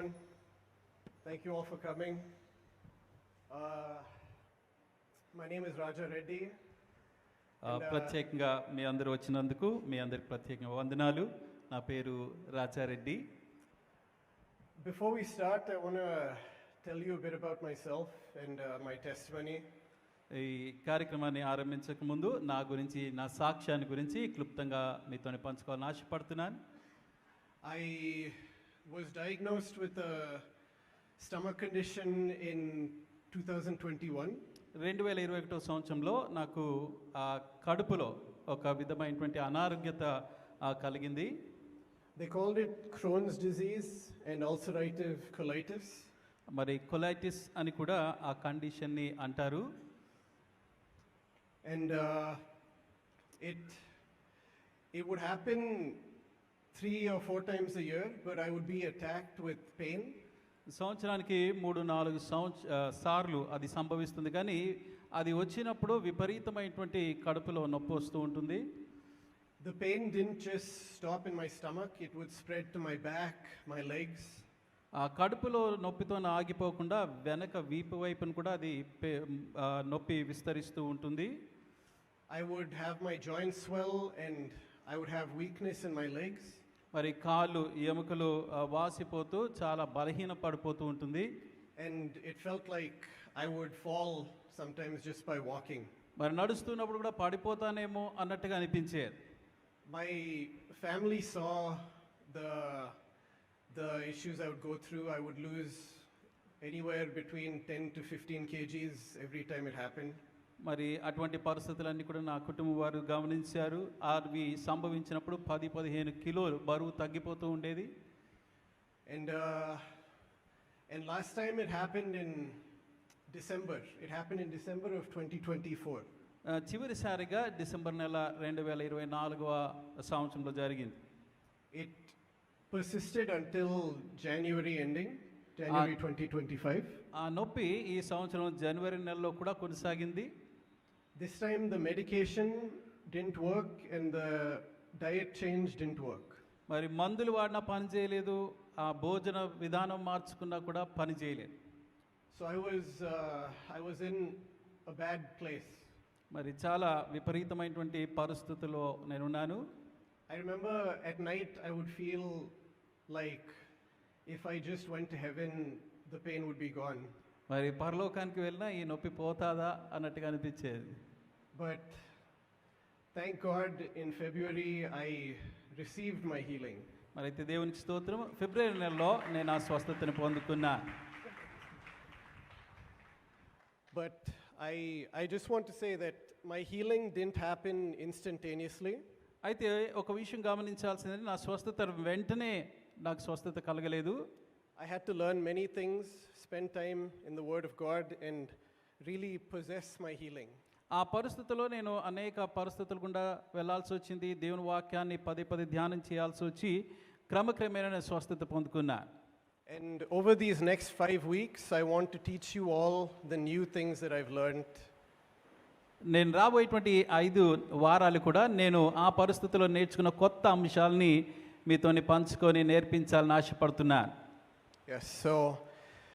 everyone. Thank you all for coming. My name is Raja Reddy. ప్రత్యేకంగా మీ అందరూ వచ్చినందుకు మీ అందరికి ప్రత్యేకంగా వందనాలు. నా పేరు Rajareddy. Before we start, I want to tell you a bit about myself and my testimony. ఈ కార్యక్రమాన్ని ఆరంభించక ముందు నా గురించి, నా సాక్ష్యాన్ని గురించి క్లుప్తంగా మీతో పంచుకోవాలని ఆశపడుతున్నాను. I was diagnosed with a stomach condition in 2021. 2021 సంవత్సరంలో నాకు కడుపులో ఒక విధమైనటువంటి అనారోగ్యత కలిగింది. They called it Crohn's disease and ulcerative colitis. మరి కొలైటిస్ అని కూడా ఆ కండిషన్ని అంటారు. And it would happen 3 or 4 times a year, but I would be attacked with pain. సంవత్సరానికి 3-4 సార్లు అది సంభవిస్తుంది, కానీ అది వచ్చినప్పుడు విపరీతమైనటువంటి కడుపులో నొప్పి వస్తూ ఉంటుంది. The pain didn't just stop in my stomach, it would spread to my back, my legs. ఆ కడుపులో నొప్పితో ఆగిపోకుండా వెనక వీపు వైపును కూడా అది నొప్పి విస్తరిస్తూ ఉంటుంది. I would have my joints swell and I would have weakness in my legs. మరి కాళ్ళు ఎముకలు వాసిపోతూ చాలా బలహీన పడిపోతూ ఉంటుంది. And it felt like I would fall sometimes just by walking. మరి నడుస్తున్నప్పుడు కూడా పడిపోతానేమో అన్నట్టుగా అనిపించేది. My family saw the issues I would go through. I would lose anywhere between 10 to 15 kgs every time it happened. మరి అటువంటి పరిస్థితులన్నీ కూడా నా కుటుంబం వారు గమనించారు. అవి సంభవించినప్పుడు 10-15 కిలోలు బరువు తగ్గిపోతూ ఉండేది. And last time it happened in December. It happened in December of 2024. చివరిసారిగా డిసెంబర్ నెల 2024వ సంవత్సరంలో జరిగింది. It persisted until January ending, January 2025. ఆ నొప్పి ఈ సంవత్సరం జనవరి నెలలో కూడా కొనసాగింది. This time the medication didn't work and the diet change didn't work. మరి మందులు వాడినా పని చేయలేదు, ఆ భోజన విధానం మార్చుకున్నా కూడా పని చేయలేదు. So I was in a bad place. మరి చాలా విపరీతమైనటువంటి పరిస్థితుల్లో నేనున్నాను. I remember at night I would feel like if I just went to heaven the pain would be gone. మరి పరలోకానికి వెళ్ళినా ఈ నొప్పి పోతాదా అన్నట్టుగా అనిపించేది. But thank God in February I received my healing. మరి అయితే దేవునికి స్తోత్రం, ఫిబ్రవరి నెలలో నేను ఆ స్వస్థతను పొందుకున్నా. But I just want to say that my healing didn't happen instantaneously. అయితే ఒక విషయం గమనించాల్సింది, నా స్వస్థత వెంటనే నాకు స్వస్థత కలగలేదు. I had to learn many things, spend time in the Word of God and really possess my healing. ఆ పరిస్థితుల్లో నేను అనేక పరిస్థితుల గుండా వెళ్ళాల్సి వచ్చింది. దేవుని వాక్యాన్ని పదే ధ్యానం చేయాల్సి వచ్చి క్రమక్రమేణా స్వస్థత పొందుకున్నా. And over these next 5 weeks I want to teach you all the new things that I've learned. నేను రాబోయేటువంటి 5 వారాలు కూడా నేను ఆ పరిస్థితుల్లో నేర్చుకున్న కొత్త అంశాలని మీతోని పంచుకొని నేర్పించాలని ఆశపడుతున్నాను. Yes, so